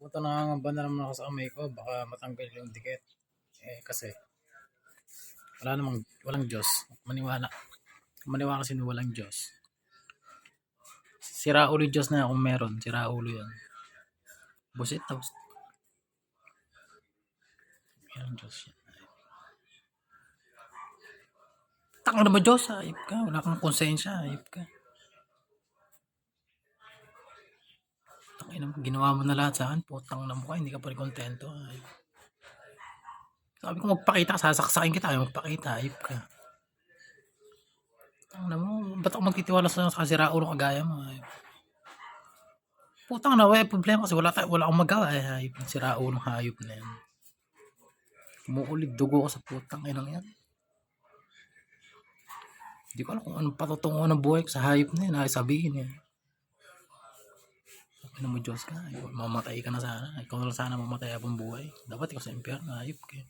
Puta, nangangamba na naman ako sa kamay ko, baka matanggal yung dikit. Kasi walang Diyos. Maniwala kasi na walang Diyos. Sira ulo yung Diyos na yan kung meron. Sira ulo yan. Busit tapos. Meron Diyos yan. Tanga na ba Diyos? Ayip ka. Wala kang konsensya. Ayip ka. Ginawa mo na lahat sa akin. Putang na mukha. Hindi ka pa rin kontento. Ayip. Sabi ko magpakita. Sasaksakin kita. Ayaw magpakita. Ayip ka. Tanga na mo. Ba't ako magtitiwala sa sira ulo kagaya mo? Ayip. Putang na. Wala problema kasi wala akong magawa. Ayip. Sira ulo hayop na yan. Kumukulid dugo ko sa putang inang yan. Hindi ko alam kung anong patutungo ng buhay ko sa hayop na yan. Ay sabihin yan. Ano mo Diyos ka? Mamatay ka na sana. Ikaw na lang sana mamatay habang buhay. Dapat ikaw sa impyerno. Hayop ka.